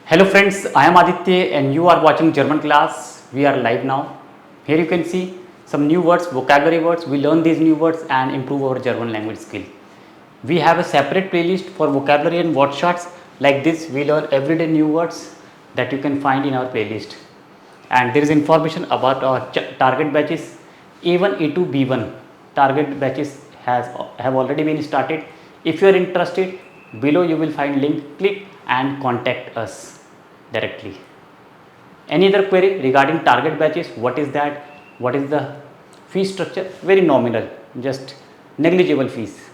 Hello friends, I am Aditya and you are watching German class. We are live now. Here you can see some new words, vocabulary words. We learn these new words and improve our German language skill. We have a separate playlist for vocabulary and word shorts. Like this, we learn everyday new words that you can find in our playlist. And there is information about our target batches. A1, A2, B1 target batches have already been started. If you are interested, below you will find link. Click and contact us directly. Any other query regarding target batches? What is that? What is the fee structure? Very nominal, just negligible fees.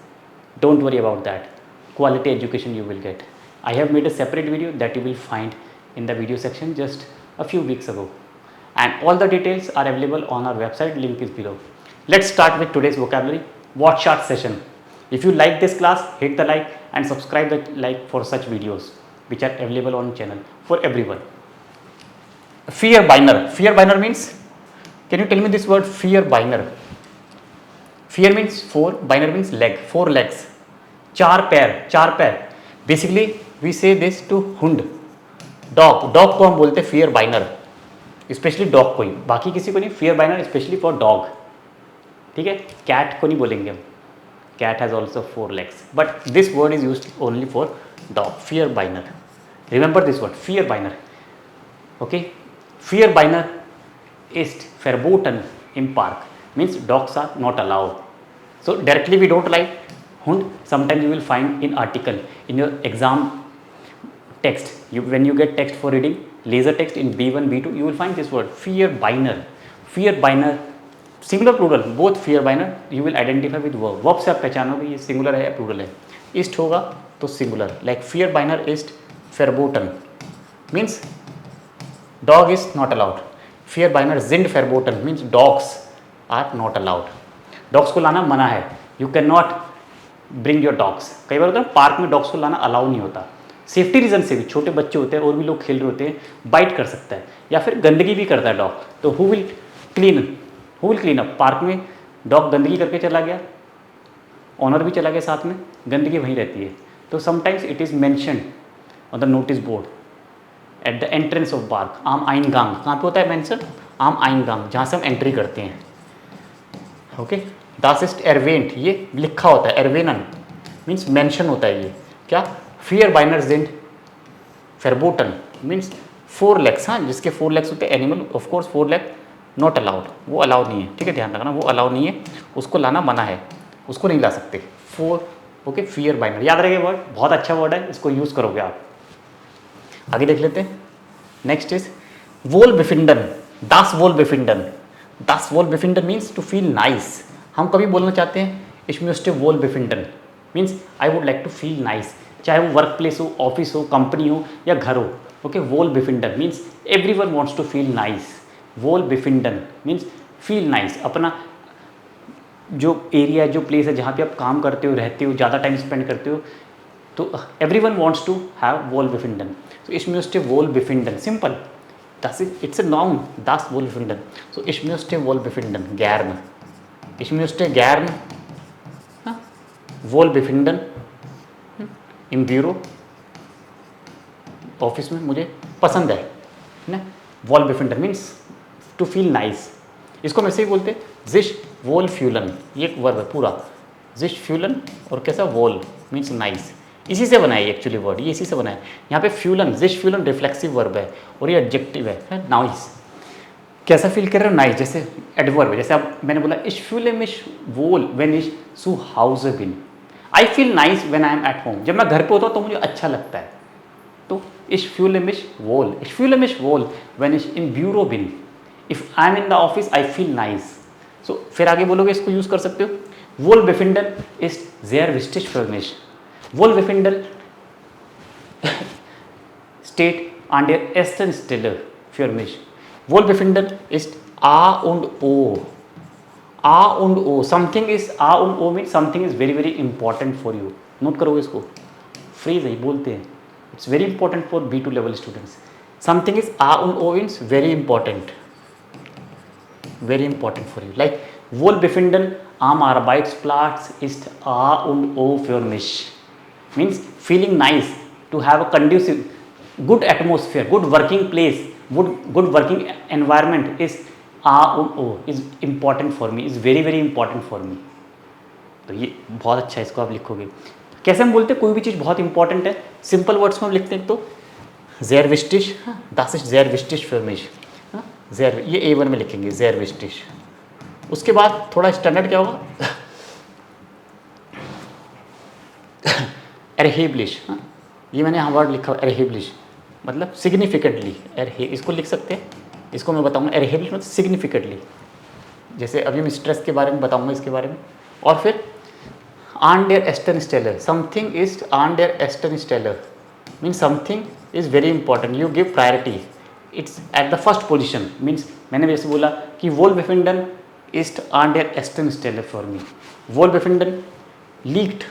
Don't worry about that. Quality education you will get. I have made a separate video that you will find in the video section just a few weeks ago. And all the details are available on our website, link is below. Let's start with today's vocabulary, word short session. If you like this class, hit the like and subscribe the like for such videos which are available on channel for everyone. Vierbiner. Vierbiner means, can you tell me this word Vierbiner? Vier means four, biner means leg, four legs. चार पैर. Basically we say this to hund, dog को हम बोलते हैं Vierbiner, specially dog को ही, बाकी किसी को नहीं. Vierbiner स्पेशली फॉर डॉग, ठीक है. कैट को नहीं बोलेंगे हम, cat has also four legs, but this word is used only for dog. Vierbiner. Remember this word, Vierbiner. Okay. Vierbiner ist verboten im Park. Means dogs are not allowed. So directly we don't like hund. Sometimes you will find in article in your exam text. When you get text for reading, laser text in B1, B2, you will find this word Vierbiner. Vierbiner. Singular plural, both Vierbiner you will identify with verb. Verb से आप पहचानोगे ये singular है या plural है. ईस्ट होगा तो singular, like Vierbiner ist verboten means dog is not allowed. Vierbiner sind verboten means dogs are not allowed. Dogs को लाना मना है. You can not bring your dogs. कई बार होता है पार्क में डॉग्स को लाना अलाउ नहीं होता. सेफ्टी रीजन से भी, छोटे बच्चे होते हैं और भी लोग खेल रहे होते हैं, बाइट कर सकता है या फिर गंदगी भी करता है डॉग. तो who will clean up. Park में डॉग गंदगी करके चला गया, ऑनर भी चला गया साथ में, गंदगी वहीं रहती है. तो sometimes it is mentioned on the notice board at the entrance of park. आम आइनगांग कहाँ पे होता है मेंशन? आम आइनगांग, जहाँ से हम एंट्री करते हैं. ओके. दास इस्ट एरवेंट, ये लिखा होता है. एरवेनन मीन्स मेंशन होता है. ये क्या? Vierbiner sind verboten means four legs. हाँ, जिसके फोर लेग्स होते हैं animal, of course four leg not allowed, वो अलाउड नहीं है. ठीक है, ध्यान रखना, वो अलाउड नहीं है, उसको लाना मना है, उसको नहीं ला सकते. फोर. ओके. Vierbiner याद रखिए वर्ड, बहुत अच्छा वर्ड है, इसको यूज़ करोगे आप. आगे देख लेते हैं. Next is Wohlbefinden. Das Wohlbefinden. Das Wohlbefinden means to feel nice. हम कभी बोलना चाहते हैं Ich möchte Wohlbefinden means I would like to feel nice. चाहे वो वर्क प्लेस हो, ऑफिस हो, कंपनी हो या घर हो. Okay. Wohlbefinden means everyone wants to feel nice. Wohlbefinden means feel nice. अपना जो एरिया, जो प्लेस है जहाँ पे आप काम करते हो, रहते हो, ज़्यादा टाइम स्पेंड करते हो, तो everyone wants to have Wohlbefinden. So ich möchte Wohlbefinden. Simple. Das ist, it's a noun. Das Wohlbefinden. So ich möchte Wohlbefinden. Gern. Ich möchte gern Wohlbefinden im Büro. Office में मुझे पसंद है ना. Wohlbefinden means to feel nice. इसको हम ऐसे ही बोलते हैं Sich wohlfühlen. ये एक वर्ब है पूरा. Sich fühlen और कैसा वॉल मीन्स नाइस. इसी से बना है एक्चुअली वर्ड, ये इसी से बना है. यहाँ पे फ्यूलन, Sich fühlen रिफ्लेक्सिव वर्ब है और ये एडजेक्टिव है नाइस. कैसा फील कर रहे हो? नाइस. जैसे एडवर्ब, जैसे अब मैंने बोला Ich fühle mich wohl wenn ich zu Hause bin. I feel nice when I am at home. जब मैं घर पे होता हूँ तो मुझे अच्छा लगता है. तो Ich fühle mich wohl. Ich fühle mich wohl when ich im Büro bin. If I am in the office, I feel nice. So फिर आगे बोलोगे, इसको यूज़ कर सकते हो. Wohlbefinden ist sehr wichtig für mich. Wohlbefinden steht an der ersten Stelle für mich. Wohlbefinden ist A und O. A und O. Something is A und O means something is very very important for you. Note करोगे इसको. Phrase है, बोलते हैं. It's very important for B2 level students. Something is A und O means very important. Very important for you. Like Wohlbefinden am Arbeitsplatz ist A und O für mich. Means feeling nice, to have a conducive good atmosphere, good working place, good working environment is is important for me, is very very important for me. तो ये बहुत अच्छा है, इसको आप लिखोगे। कैसे हम बोलते हैं कोई भी चीज़ बहुत इंपॉर्टेंट है, सिंपल वर्ड्स में हम लिखते हैं तो ज़ेर विस्टिश, das ist sehr wichtig für mich, ज़ेर, ये A1 में लिखेंगे ज़ेर विस्टिश। उसके बाद थोड़ा स्टैंडर्ड क्या होगा, एरहेबलिश, ये मैंने यहाँ वर्ड लिखा एरहेबलिश मतलब सिग्निफिकेंटली, इसको लिख सकते हैं, इसको मैं बताऊँगा एरहेबलिश मतलब सिग्निफिकेंटली, जैसे अभी मैं स्ट्रेस के बारे में बताऊँगा इसके बारे में। और फिर आन डेयर एस्टन स्टेलर, समथिंग इज आन डेयर एस्टन स्टेलर means something is very important, you give priority, it's at the first position, means मैंने जैसे बोला कि वोल्वेफिंडन इज आन डेयर एस्टन स्टेलर फॉर मी, वोल्वेफिंडन लीक्ड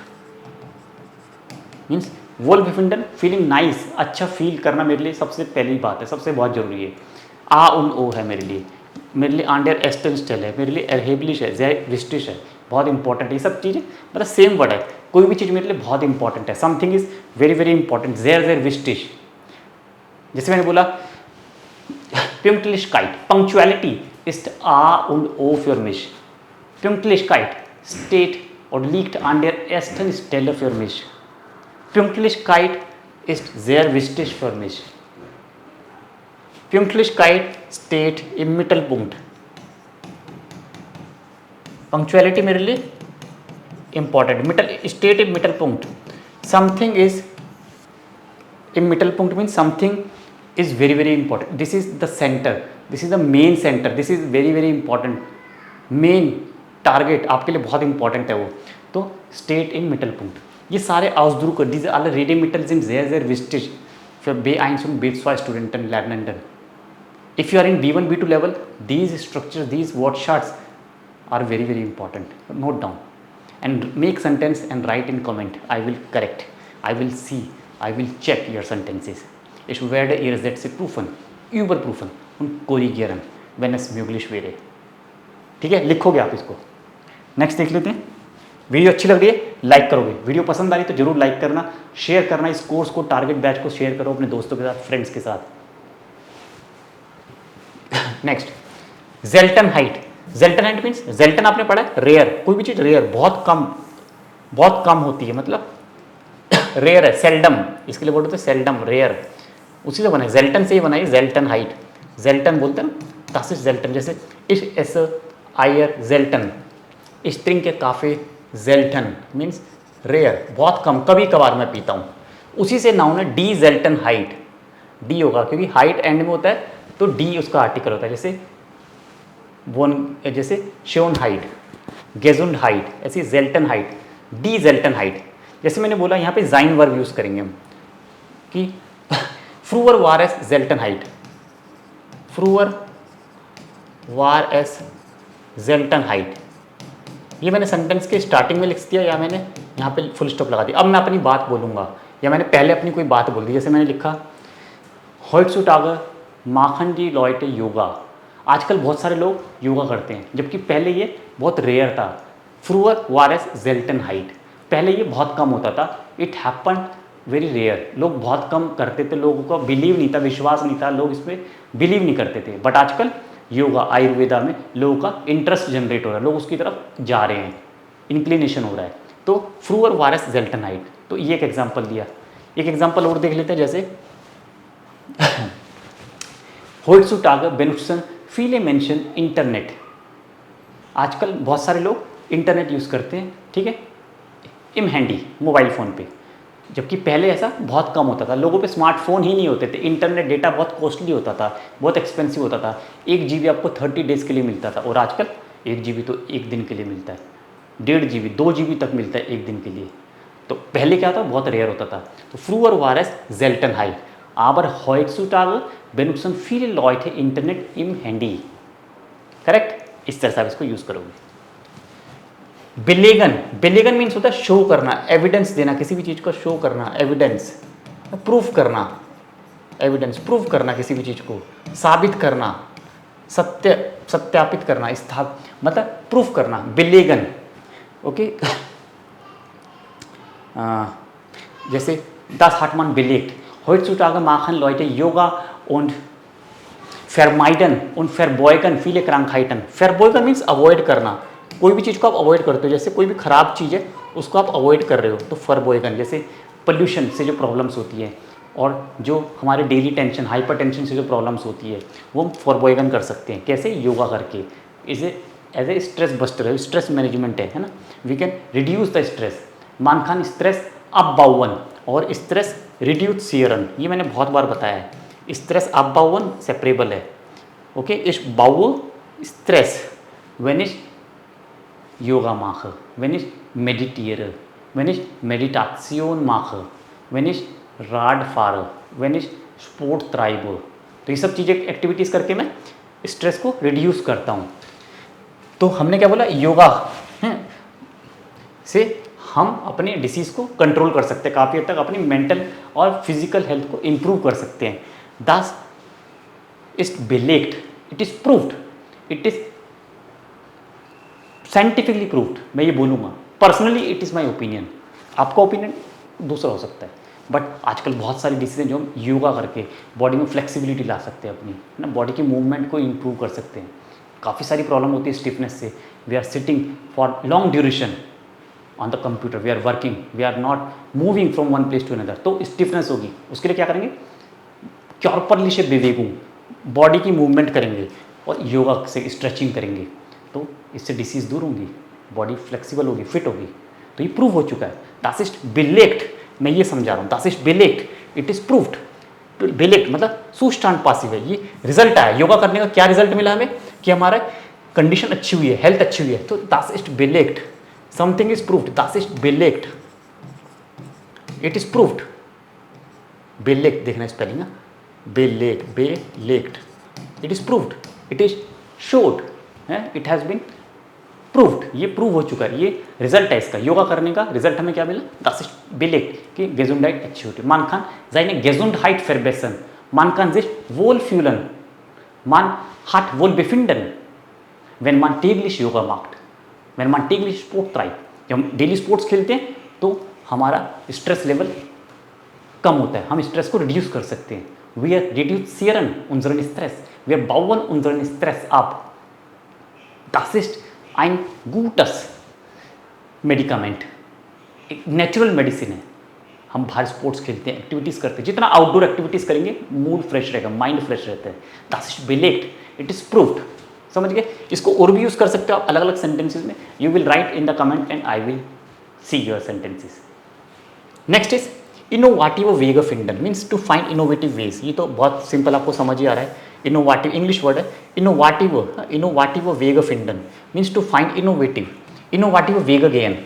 मीन्स वोल्वेफिंडन फीलिंग नाइस, अच्छा फील करना मेरे लिए सबसे पहली बात है, सबसे बहुत ज़रूरी है। ओ है मेरे लिए आन डेयर एस्टन स्टेलर है, मेरे लिए एरहेबलिश है, ज़ेर विस्टिश है, बहुत इंपॉर्टेंट है। ये सब चीज़ें मतलब सेम वर्ड है, कोई भी चीज़ मेरे लिए बहुत इंपॉर्टेंट है, something is very very important, ज़ेर विस्टिश। जैसे मैंने बोला Pünktlichkeit, Punctuality ist A und O für mich. Pünktlichkeit steht und liegt an der ersten Stelle für mich. Pünktlichkeit ist sehr wichtig für mich. Pünktlichkeit steht im Mittelpunkt. Punctuality मेरे लिए important, state im Mittelpunkt. Something is im Mittelpunkt means something is very very important, this is the center, this is the main center, this is very very important, main target आपके लिए बहुत important है वो, तो state in मिटल पुंक्ट। ये सारे Ausdruck, diese alle Redemittel sind sehr sehr wichtig für B1 und B2 Studenten Lernenden. If you are in B1 B2 level, these structures, these word charts are very very important, note down and make sentence and write in comment, I will correct, I will see, I will check your sentences. Ich werde ihre Sätze prüfen, überprüfen und korrigieren, wenn es möglich wäre। ठीक है, लिखोगे आप इसको। Next देख लेते हैं। Video अच्छी लग रही है लाइक करोगे, वीडियो पसंद आ रही तो जरूर लाइक करना, शेयर करना, इस कोर्स को, टारगेट बैच को शेयर करो अपने दोस्तों के साथ, फ्रेंड्स के साथ। नेक्स्ट जेल्टन हाइट, जेल्टन हाइट मीन्स, जेल्टन आपने पढ़ा है रेयर, कोई भी चीज़ रेयर बहुत कम होती है, मतलब रेयर है, सेल्डम, इसके लिए बोलते हैं सेल्डम, रेयर, उसी से बना है, जेल्टन से ही बनाई जेल्टन हाइट, जेल्टन बोलते हैं ना, तासिस जेल्टन, जैसे इस एस आयर जेल्टन, स्ट्रिंग के काफ़े जेल्टन मीन्स रेयर, बहुत कम, कभी कभार मैं पीता हूँ। उसी से नाउन है डी जेल्टन हाइट, डी होगा क्योंकि हाइट एंड में होता है तो डी उसका आर्टिकल होता है, जैसे बोन, जैसे शोन हाइट, गेजुंड हाइट, ऐसी जेल्टन हाइट, डी जेल्टन हाइट। जैसे मैंने बोला यहाँ पे जाइन वर्ब यूज़ करेंगे हम कि फ्रूअर वार एस जेल्टन हाइट, फ्रूअर वार एस जेल्टन हाइट, ये मैंने सेंटेंस के स्टार्टिंग में लिख दिया या मैंने यहाँ पे फुल स्टॉप लगा दिया। अब मैं अपनी बात बोलूँगा या मैंने पहले अपनी कोई बात बोल दी, जैसे मैंने लिखा हेट्सुटागर माखन जी लॉयटे योगा, आजकल बहुत सारे लोग योगा करते हैं जबकि पहले ये बहुत रेयर था। फ्रूअर वार एस जेल्टन हाइट, पहले ये बहुत कम होता था, इट हैपन वेरी रेयर, लोग बहुत कम करते थे, लोगों का बिलीव नहीं था, विश्वास नहीं था, लोग इस पर बिलीव नहीं करते थे। बट आजकल योगा आयुर्वेदा में लोगों का इंटरेस्ट जनरेट हो रहा है, लोग उसकी तरफ जा रहे हैं, इंक्लिनेशन हो रहा है। तो फ्रूअर वारस जेल्टन हाइट, तो ये एक एग्जांपल दिया। एक एग्जांपल और देख लेते हैं, जैसे हेट्सुटागर बेनुसन फीले मेंशन इंटरनेट, आजकल बहुत सारे लोग इंटरनेट यूज़ करते हैं, ठीक है, इम हैंडी मोबाइल फ़ोन पे, जबकि पहले ऐसा बहुत कम होता था, लोगों पे स्मार्टफोन ही नहीं होते थे, इंटरनेट डेटा बहुत कॉस्टली होता था, बहुत एक्सपेंसिव होता था, 1 GB आपको 30 डेज़ के लिए मिलता था, और आजकल 1 GB तो 1 दिन के लिए मिलता है, 1.5 GB 2 GB तक मिलता है 1 दिन के लिए। तो पहले क्या था, बहुत रेयर होता था। तो फ्रूअर वारस जेल्टन हाइट आबर हेट्सुटागर बेनुसन फीले लॉयटे इंटरनेट इम हैंडी, करेक्ट, इस तरह से आप इसको यूज़ करोगे। बिलेगन, बिलेगन मीन्स होता है शो करना, एविडेंस देना, किसी भी चीज़ को शो करना, एविडेंस, प्रूफ करना, एविडेंस प्रूफ करना, किसी भी चीज़ को साबित करना, सत्यापित करना, मतलब प्रूफ करना, बिलेगन, ओके। जैसे दास Hartmann बिलेग्ड Heutzutage machen Leute Yoga und vermeiden und verbeugen viele Krankheiten. Verbeugen means avoid करना, कोई भी चीज़ को आप अवॉइड करते हो, जैसे कोई भी खराब चीज़ है उसको आप अवॉइड कर रहे हो, तो फॉरबॉयगन। जैसे पोल्यूशन से जो प्रॉब्लम्स होती है और जो हमारे डेली टेंशन, हाइपर टेंशन से जो प्रॉब्लम्स होती है वो हम फॉरबॉयगन कर सकते हैं। कैसे? योगा करके। इसे एज ए स्ट्रेस बस्टर है, स्ट्रेस मैनेजमेंट है ना। We can reduce the stress. मान खान स्ट्रेस अबाउन और स्ट्रेस रिड्यूस सीरन, ये मैंने बहुत बार बताया है। स्ट्रेस अबाउन सेपरेबल है, ओके। इस बाउ stress wenn ich Yoga mache, wenn ich meditiere, wenn ich Meditation mache, wenn ich Rad fahre, wenn ich Sport treibe, तो ये सब चीज़ें एक्टिविटीज़ करके मैं स्ट्रेस को रिड्यूस करता हूँ। तो हमने क्या बोला? योगा से हम अपने डिसीज़ को कंट्रोल कर सकते हैं, काफ़ी हद तक अपनी मेंटल और फिजिकल हेल्थ को इम्प्रूव कर सकते हैं। दस इज बेलेक्ड, it is proved, it is scientifically proved. मैं ये बोलूँगा, personally it is my opinion, आपका ओपिनियन दूसरा हो सकता है। बट आजकल बहुत सारी डिसीजन जो हम योगा करके बॉडी में फ्लेक्सिबिलिटी ला सकते हैं अपनी, है ना, बॉडी की मूवमेंट को इम्प्रूव कर सकते हैं। काफ़ी सारी प्रॉब्लम होती है स्टिफनेस से। We are sitting for long duration on the computer, we are working, we are not moving from one place to another, तो स्टिफनेस होगी। उसके लिए क्या करेंगे? कॉर्परलिशे बेवेगुम, बॉडी की मूवमेंट करेंगे और योगा से स्ट्रेचिंग करेंगे, तो इससे डिसीज़ दूर होंगी, बॉडी फ्लेक्सिबल होगी, फिट होगी। तो ये प्रूव हो चुका है। दास इज बेलेक्ट, मैं ये समझा रहा हूँ, दास इज बेलेक्ट, इट इज़ प्रूव्ड। बेलेक्ट मतलब सुस्टांड पासिव है, ये रिजल्ट आया। योगा करने का क्या रिजल्ट मिला हमें? कि हमारा कंडीशन अच्छी हुई है, हेल्थ अच्छी हुई है। तो दास इज बेलेक्ट, समथिंग इज प्रूव्ड, दास इज बेलेक्ट, इट इज प्रूव्ड। बेलेक्ट देखना स्पेलिंग, बेलेक्ट, बेलेक्ट, it is proved, it is showed, it has been proved, ये प्रूव हो चुका है, ये रिजल्ट है इसका। योगा करने का रिजल्ट हमें क्या मिला? दास इज बेलेक्ट कि गेजुंडाइट अच्छी होती है। मान Khan seine Gesundheit verbessern, man kann sich wohlfühlen, man hat Wohlbefinden, wenn man täglich Yoga macht, wenn man täglich Sport treibt। जब हम डेली स्पोर्ट्स खेलते हैं तो हमारा स्ट्रेस लेवल कम होता है, हम स्ट्रेस को रिड्यूस कर सकते हैं। We are reduzieren unseren Stress, wir bauen unseren Stress ab। Das ist ein gutes Medikament, एक नेचुरल मेडिसिन है। हम बाहर स्पोर्ट्स खेलते हैं, एक्टिविटीज़ करते हैं, जितना आउटडोर एक्टिविटीज़ करेंगे मूड फ्रेश रहेगा, माइंड फ्रेश रहता है। Das ist belegt, it is proved। समझ गए? इसको और भी यूज़ कर सकते हो आप अलग अलग सेंटेंसेज में। You will write in the comment and I will see your sentences. Next is innovative वेग ऑफ फिंडन, means to find innovative ways. ये तो बहुत सिंपल, आपको समझ ही आ रहा है। इनोवेटिव इंग्लिश वर्ड है, इनोवेटिव वेग ऑफ फिंडन मीन्स टू फाइंड इनोवेटिव वेग गेन।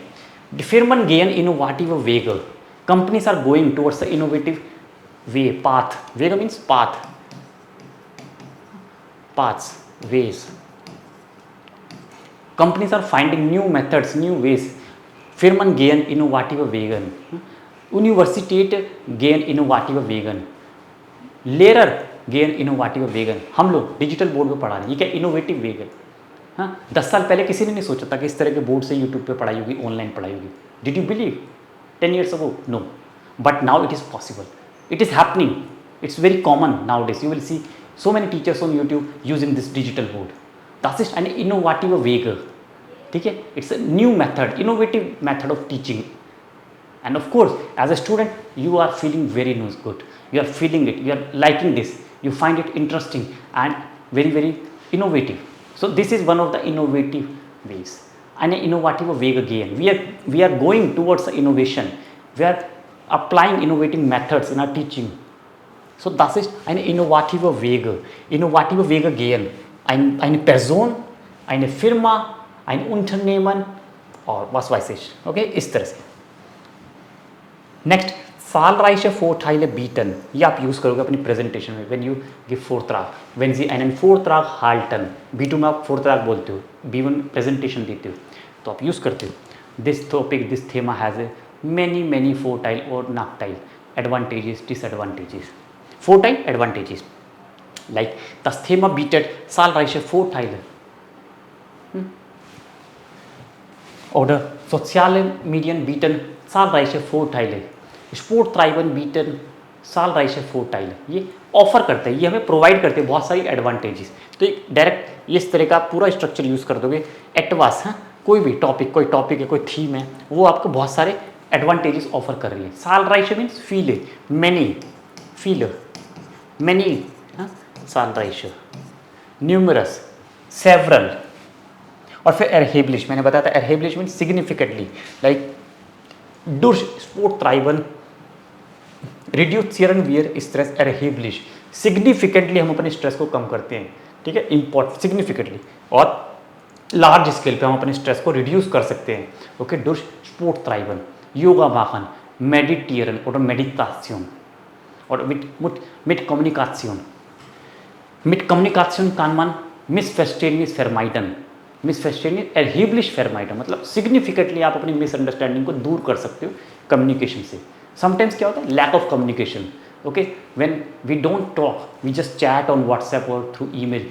Firmen gehen innovative Wege. Companies are going towards the innovative way, path. Wege means path, paths, ways. Companies are finding new methods, new ways. Firmen gehen innovative Wege. Universität gehen innovative Wege. Lehrer gehen innovative Wege. हम लोग digital board पे पढ़ा रहे हैं, ये क्या innovative वेग है? हाँ, 10 साल पहले किसी ने नहीं सोचा था कि इस तरह के बोर्ड से यूट्यूब पे पढ़ाई होगी, ऑनलाइन पढ़ाई होगी। Did you believe 10 years ago? No, but now it is possible, it is happening, it's very common nowadays. You will see so many teachers on YouTube using this digital board. Das ist eine innovative Wege, ठीक है? It's a new method, innovative method of teaching. And of course, as a student you are feeling very good, you are feeling it, you are liking this, you find it interesting and very very innovative. So this is one of the innovative ways. Eine innovative Wege gehen. We are going towards the innovation. We are applying innovative methods in our teaching. So das ist eine innovative Wege. Innovative Wege gehen. Eine Person, eine Firma, ein Unternehmen और was weiß ich. Okay, इस तरह से. Next, zahlreiche Vorteile bieten. ये आप use करोगे अपनी presentation में। When you give Vortrag, wenn Sie einen Vortrag halten, B2 में आप Vortrag बोलते हो, B1 प्रेजेंटेशन देते हो, तो आप यूज़ करते हो। This topic, this theme has many Vorteile or Nachteile, advantages, disadvantages. Vorteile, advantages. Like das Thema bietet zahlreiche Vorteile. Oder soziale Medien bieten zahlreiche Vorteile. Sporttreiben bieten zahlreiche Vorteile, ये offer करते हैं, ये हमें provide करते हैं बहुत सारी advantages. तो एक डायरेक्ट इस तरह का पूरा स्ट्रक्चर यूज़ कर दोगे एटवास, हाँ, कोई भी टॉपिक, कोई टॉपिक है, कोई थीम है, वो आपको बहुत सारे एडवांटेजेस ऑफर कर रही है। zahlreiche means viele, many, viele, many, हाँ, zahlreiche, numerous, several, और फिर erheblich, मैंने बताया था erheblich means significantly, like durch Sport treiben reduzieren wir Stress erheblich, significantly हम अपने स्ट्रेस को कम करते हैं, ठीक है, इम्पोर्ट सिग्निफिकेंटली, और लार्ज स्केल पे हम अपने स्ट्रेस को रिड्यूस कर सकते हैं। Okay, durch Sport treiben, yoga machen, meditieren oder Meditation oder mit Kommunikation. Mit Kommunikation kann man Missverständnis vermeiden, मिसफेस्टेनियस एरहिबलिश फेरमाइटर, मतलब सिग्निफिकेंटली आप अपनी मिसअंडरस्टैंडिंग को दूर कर सकते हो कम्युनिकेशन से। समटाइम्स क्या होता है, lack of communication, okay, when we don't talk, we just chat on WhatsApp और through email,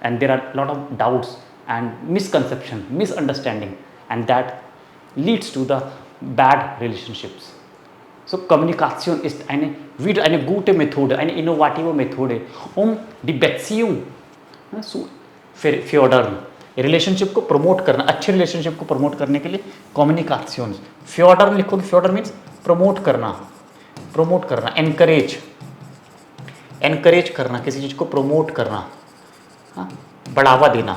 and there are lot of doubts and misconception, misunderstanding, and that leads to the bad relationships. So Kommunikation ist wieder eine gute Methode, eine innovative Methode, um die Beziehung zu fördern, relationship को promote करना, अच्छे relationship को promote करने के लिए communication, फ्योडर लिखोगे, फ्योडर means promote करना, encourage करना, किसी चीज़ को प्रमोट करना, हाँ, बढ़ावा देना,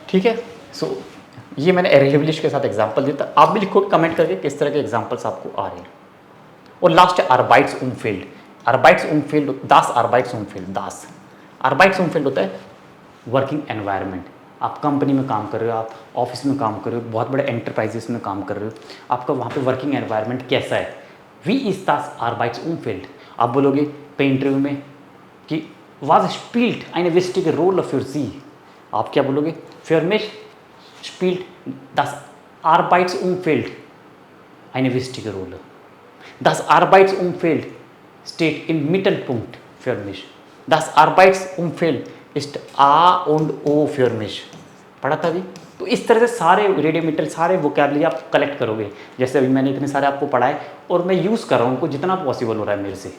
ठीक है। सो ये मैंने एरहिबलिश के साथ एग्जांपल दिया था, आप भी लिखोगे कमेंट करके किस तरह के एग्जांपल्स आपको आ रहे हैं। और लास्ट है आर्बाइट्स उमफेल्ड, दास आर्बाइट्स उमफेल्ड होता है वर्किंग एनवायरनमेंट। आप कंपनी में काम कर रहे हो, आप ऑफिस में काम कर रहे हो, बहुत बड़े एंटरप्राइजेस में काम कर रहे हो, आपका वहाँ पे वर्किंग एनवायरनमेंट कैसा है, वी इज दास आर्बाइट्स उमफेल्ड। आप बोलोगे पे इंटरव्यू में कि was स्पील्ट eine wichtige Rolle für Sie, आप क्या बोलोगे, für mich spielt das Arbeitsumfeld eine wichtige Rolle, das Arbeitsumfeld steht im Mittelpunkt für mich, das Arbeitsumfeld ist A und O für mich, पढ़ा था अभी। तो इस तरह से सारे रेडियोमीटर, सारे वोकैबुलरी आप कलेक्ट करोगे, जैसे अभी मैंने इतने सारे आपको पढ़ाए और मैं यूज़ कर रहा हूँ उनको जितना पॉसिबल हो रहा है मेरे से।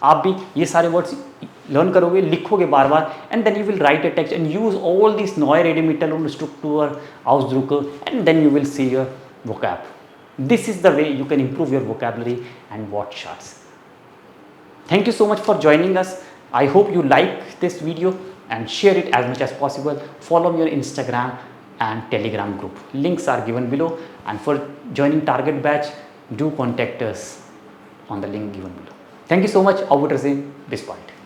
आप भी ये सारे वर्ड्स लर्न करोगे, लिखोगे बार बार, and then you will write a text and use all this neue Redmittel und Struktur, Ausdrücke, and then you will see your vocab. This is the way you can improve your vocabulary and word charts. Thank you so much for joining us. I hope you like this video and share it as much as possible. Follow me on Instagram and Telegram group. Links are given below, and for joining target batch, do contact us on the link given below. Thank you so much. Auf Wiedersehen. Bis bald.